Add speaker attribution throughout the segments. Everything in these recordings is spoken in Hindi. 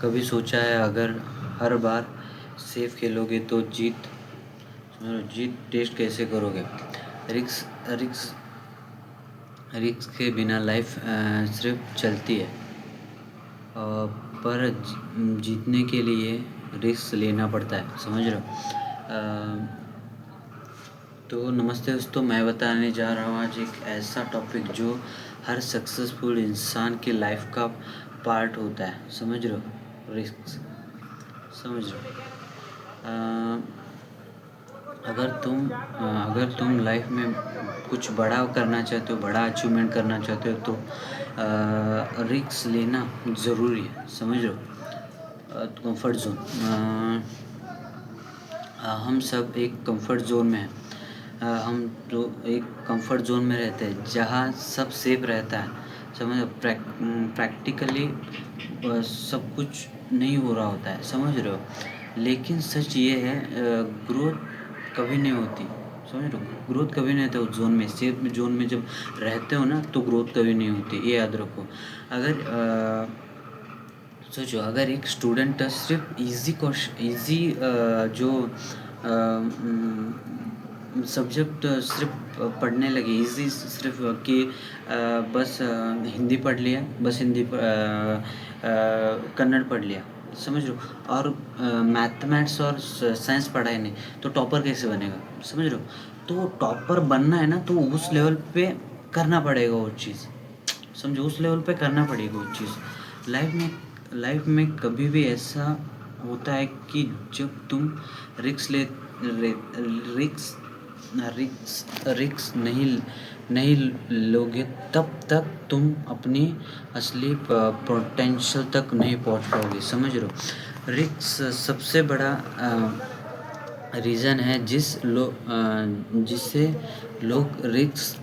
Speaker 1: कभी सोचा है अगर हर बार सेफ खेलोगे तो जीत टेस्ट कैसे करोगे? रिक्स रिक्स रिक्स के बिना लाइफ सिर्फ चलती है, पर जीतने के लिए रिस्क लेना पड़ता है, समझ रहे हो? तो नमस्ते दोस्तों, मैं बताने जा रहा हूँ आज एक ऐसा टॉपिक जो हर सक्सेसफुल इंसान की लाइफ का पार्ट होता है, समझ रहे हो? रिस्क, समझ रहे हो? अगर तुम लाइफ में कुछ बड़ा करना चाहते हो, बड़ा अचीवमेंट करना चाहते हो तो रिस्क लेना ज़रूरी है, समझ रहे हो? कंफर्ट जोन, हम सब एक कंफर्ट जोन में हैं। हम तो एक कंफर्ट जोन में रहते हैं जहाँ सब सेफ रहता है, समझ, प्रैक्टिकली सब कुछ नहीं हो रहा होता है, समझ रहे हो? लेकिन सच ये है, ग्रोथ कभी नहीं होती, समझ रहे हो? ग्रोथ कभी नहीं होता उस जोन में, सेफ जोन में जब रहते हो ना तो ग्रोथ कभी नहीं होती, ये याद रखो। सोचो, अगर एक स्टूडेंट सिर्फ इजी जो सब्जेक्ट सिर्फ पढ़ने लगे, इजी सिर्फ कि बस हिंदी पढ़ लिया, बस कन्नड़ पढ़ लिया, समझ लो, और मैथमेटिक्स और साइंस पढ़ा ही नहीं, तो टॉपर कैसे बनेगा, समझ लो? तो टॉपर बनना है ना तो उस लेवल पे करना पड़ेगा वो चीज़, समझो, उस लेवल पे करना पड़ेगा वो चीज़। लाइफ में कभी भी ऐसा होता है कि जब तुम रिक्स ले रिक्स रिक्स नहीं लोगे, तब तक तुम अपनी असली पोटेंशियल तक नहीं पहुंच पाओगे, समझ रहे हो? रिक्स सबसे बड़ा रीज़न है जिससे लोग रिक्स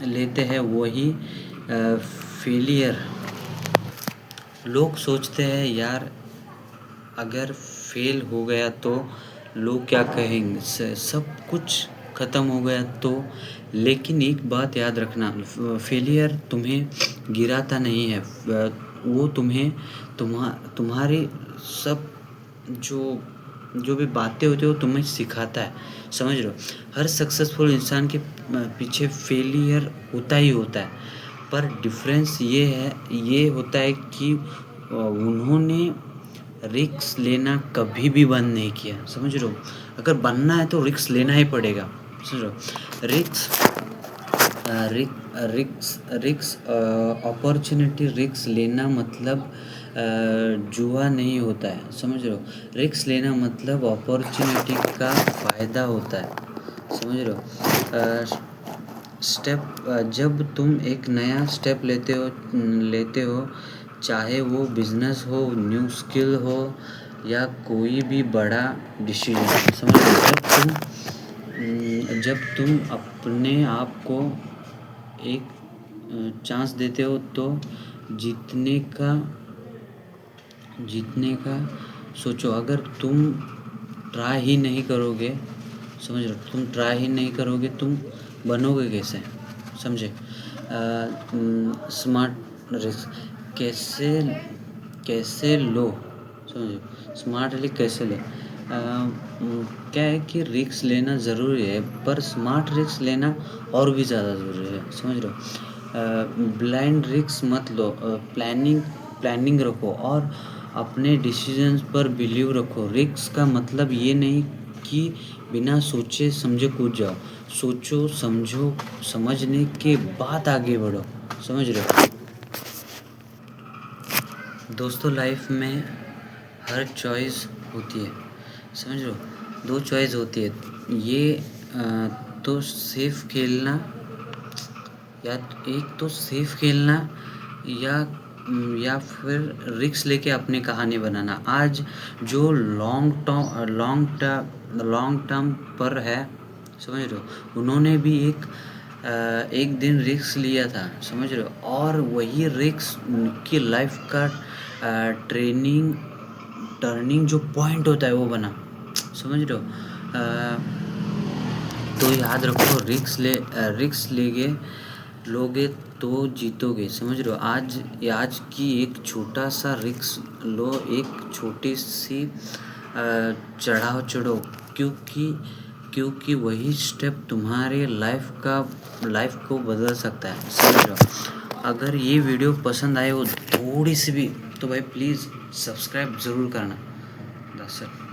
Speaker 1: लेते हैं, वही फेलियर। लोग सोचते हैं, यार अगर फेल हो गया तो लोग क्या कहेंगे, सब कुछ ख़त्म हो गया तो। लेकिन एक बात याद रखना, फेलियर तुम्हें गिराता नहीं है, वो तुम्हारे सब जो भी बातें होती है वो तुम्हें सिखाता है, समझ रहे हो? हर सक्सेसफुल इंसान के पीछे फेलियर होता ही होता है, पर डिफरेंस ये होता है कि उन्होंने रिस्क लेना कभी भी बंद नहीं किया, समझ रहे हो? अगर बनना है तो रिस्क लेना ही पड़ेगा, समझ रहे हो? रिस्क अपॉर्चुनिटी, रिस्क लेना मतलब जुआ नहीं होता है, समझ रहे हो? रिस्क लेना मतलब अपॉर्चुनिटी का फ़ायदा होता है, समझ रहे हो? जब तुम एक नया स्टेप लेते हो, चाहे वो बिजनेस हो, न्यू स्किल हो या कोई भी बड़ा डिसीजन, समझ लो, जब तुम अपने आप को एक चांस देते हो तो जीतने का सोचो। अगर तुम ट्राई ही नहीं करोगे, समझ लो, तुम ट्राई ही नहीं करोगे, तुम बनोगे कैसे, समझे? स्मार्ट रिस्क कैसे लो, समझो, स्मार्टली कैसे ले। क्या है कि रिस्क लेना ज़रूरी है, पर स्मार्ट रिस्क लेना और भी ज़्यादा ज़रूरी है, समझ रहे हो? ब्लाइंड रिस्क मत लो, प्लानिंग रखो और अपने डिसीजंस पर बिलीव रखो। रिस्क का मतलब ये नहीं कि बिना सोचे समझे कूद जाओ, सोचो समझो, समझने के बाद आगे बढ़ो, समझ रहे हो? दोस्तों, लाइफ में हर चॉइस होती है, समझ लो, 2 चॉइस होती है, ये तो सेफ खेलना, या एक तो सेफ खेलना या फिर रिस्क लेके अपनी कहानी बनाना। आज जो लॉन्ग टर्म पर है, समझ रहे हो, उन्होंने भी एक दिन रिस्क लिया था, समझ रहे हो, और वही रिस्क उनकी लाइफ का टर्निंग जो पॉइंट होता है वो बना, समझ रहे हो? तो याद रखो, रिस्क लोगे तो जीतोगे, समझ रहे हो। आज की एक छोटा सा रिस्क लो, एक छोटी सी चढ़ाव चढ़ो, क्योंकि वही स्टेप तुम्हारे लाइफ को बदल सकता है, समझ रहे हो। अगर ये वीडियो पसंद आए हो थोड़ी सी भी, तो भाई प्लीज़ सब्सक्राइब ज़रूर करना। That's it.